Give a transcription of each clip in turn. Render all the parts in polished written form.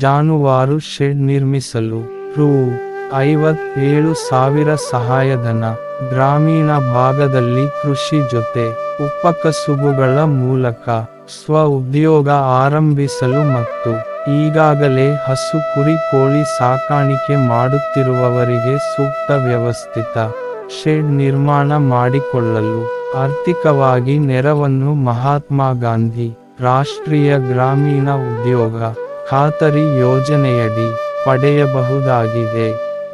ಜಾನುವಾರು ಶೆಡ್ ನಿರ್ಮಿಸಲು ರೂ. 57,000 ಸಹಾಯಧನ. ಗ್ರಾಮೀಣ ಭಾಗದಲ್ಲಿ ಕೃಷಿ ಜೊತೆ ಉಪಕಸುಬುಗಳ ಮೂಲಕ ಸ್ವ ಉದ್ಯೋಗ ಆರಂಭಿಸಲು ಮತ್ತು ಈಗಾಗಲೇ ಹಸು ಕುರಿ ಕೋಳಿ ಸಾಕಾಣಿಕೆ ಮಾಡುತ್ತಿರುವವರಿಗೆ ಸೂಕ್ತ ವ್ಯವಸ್ಥಿತ ಶೆಡ್ ನಿರ್ಮಾಣ ಮಾಡಿಕೊಳ್ಳಲು ಆರ್ಥಿಕವಾಗಿ ನೆರವನ್ನು ಮಹಾತ್ಮ ಗಾಂಧಿ ರಾಷ್ಟ್ರೀಯ ಗ್ರಾಮೀಣ ಉದ್ಯೋಗ ಖಾತರಿ ಯೋಜನೆಯಡಿ ಪಡೆಯಬಹುದಾಗಿದೆ.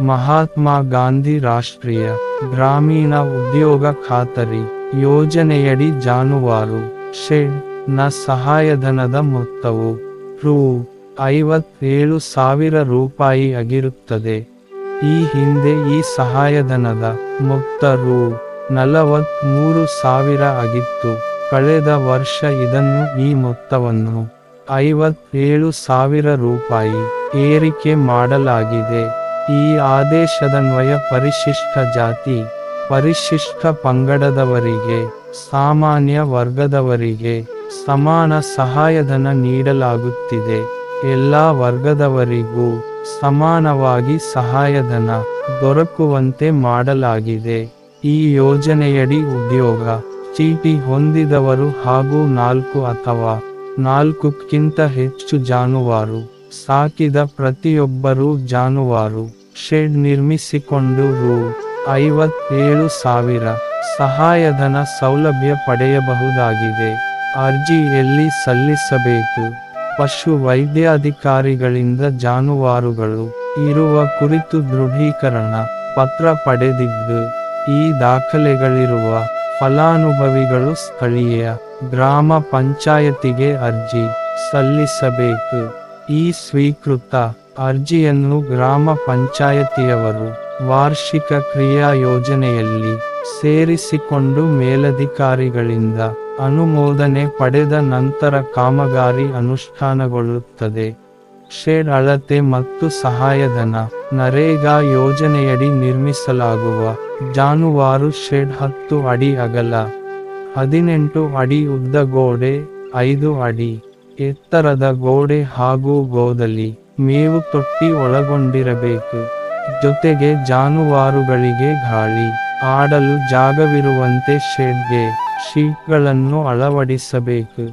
ಮಹಾತ್ಮ ಗಾಂಧಿ ರಾಷ್ಟ್ರೀಯ ಗ್ರಾಮೀಣ ಉದ್ಯೋಗ ಖಾತರಿ ಯೋಜನೆಯಡಿ ಜಾನುವಾರು ಶೆಡ್ ನ ಸಹಾಯಧನದ ಮೊತ್ತವು ರೂ. 57,000 ರೂಪಾಯಿ ಆಗಿರುತ್ತದೆ. ಈ ಹಿಂದೆ ಈ ಸಹಾಯಧನದ ಮೊತ್ತ ರೂ. 43,000 ಆಗಿತ್ತು. ಕಳೆದ ವರ್ಷ ಇದನ್ನು ಈ ಮೊತ್ತವನ್ನು 57,000 ರೂಪಾಯಿ ಏರಿಕೆ ಮಾಡಲಾಗಿದೆ. ಈ ಆದೇಶದನ್ವಯ ಪರಿಶಿಷ್ಟ ಜಾತಿ, ಪರಿಶಿಷ್ಟ ಪಂಗಡದವರಿಗೆ, ಸಾಮಾನ್ಯ ವರ್ಗದವರಿಗೆ ಸಮಾನ ಸಹಾಯಧನ ನೀಡಲಾಗುತ್ತಿದೆ. ಎಲ್ಲಾ ವರ್ಗದವರಿಗೂ ಸಮಾನವಾಗಿ ಸಹಾಯಧನ ದೊರಕುವಂತೆ ಮಾಡಲಾಗಿದೆ. ಈ ಯೋಜನೆಯಡಿ ಉದ್ಯೋಗ ಚೀಟಿ ಹೊಂದಿದವರು ಹಾಗೂ 4 ಅಥವಾ 4ಕ್ಕಿಂತ ಹೆಚ್ಚು ಜಾನುವಾರು ಸಾಕಿದ ಪ್ರತಿಯೊಬ್ಬರೂ ಜಾನುವಾರು ಶೆಡ್ ನಿರ್ಮಿಸಿಕೊಂಡು ರೂ. 57,000 ಸಹಾಯಧನ ಸೌಲಭ್ಯ ಪಡೆಯಬಹುದಾಗಿದೆ. ಅರ್ಜಿ ಎಲ್ಲಿ ಸಲ್ಲಿಸಬೇಕು? ಪಶು ವೈದ್ಯಾಧಿಕಾರಿಗಳಿಂದ ಜಾನುವಾರುಗಳು ಇರುವ ಕುರಿತು ದೃಢೀಕರಣ ಪತ್ರ ಪಡೆದಿದ್ದು, ಈ ದಾಖಲೆಗಳಿರುವ ಫಲಾನುಭವಿಗಳು ಸ್ಥಳೀಯ ಗ್ರಾಮ ಪಂಚಾಯತಿಗೆ ಅರ್ಜಿ ಸಲ್ಲಿಸಬೇಕು. ಈ ಸ್ವೀಕೃತ ಅರ್ಜಿಯನ್ನು ಗ್ರಾಮ ಪಂಚಾಯತಿಯವರು ವಾರ್ಷಿಕ ಕ್ರಿಯಾ ಯೋಜನೆಯಲ್ಲಿ ಸೇರಿಸಿಕೊಂಡು ಮೇಲಧಿಕಾರಿಗಳಿಂದ ಅನುಮೋದನೆ ಪಡೆದ ನಂತರ ಕಾಮಗಾರಿ ಅನುಷ್ಠಾನಗೊಳ್ಳುತ್ತದೆ. ಶೆಡ್ ಅಳತೆ ಮತ್ತು ಸಹಾಯಧನ. ನರೇಗಾ ಯೋಜನೆಯಡಿ ನಿರ್ಮಿಸಲಾಗುವ ಜಾನುವಾರು ಶೆಡ್ 10 ಅಡಿ ಅಗಲ, 18 ಅಡಿ ಉದ್ದ ಗೋಡೆ, 5 ಅಡಿ ಎತ್ತರದ ಗೋಡೆ ಹಾಗೂ ಗೋದಲಿ, ಮೇವು ತೊಟ್ಟಿ ಒಳಗೊಂಡಿರಬೇಕು. ಜೊತೆಗೆ ಜಾನುವಾರುಗಳಿಗೆ ಗಾಳಿ ಆಡಲು ಜಾಗವಿರುವಂತೆ ಶೆಡ್ಗೆ ಶೀಟ್ಗಳನ್ನು ಅಳವಡಿಸಬೇಕು.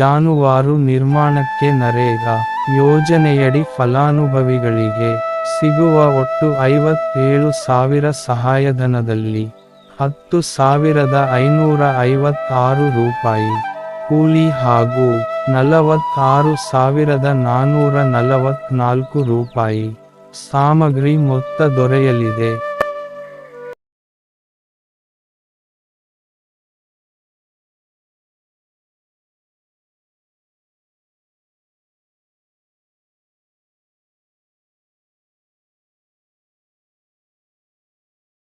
ಜಾನುವಾರು ನಿರ್ಮಾಣಕ್ಕೆ ನರೇಗಾ ಯೋಜನೆಯಡಿ ಫಲಾನುಭವಿಗಳಿಗೆ ಸಿಗುವ ಒಟ್ಟು 57,000 ಸಹಾಯಧನದಲ್ಲಿ 10,556 ರೂಪಾಯಿ ಕೂಲಿ ಹಾಗೂ 46,444 ರೂಪಾಯಿ ಸಾಮಗ್ರಿ ಮೊತ್ತ ದೊರೆಯಲಿದೆ.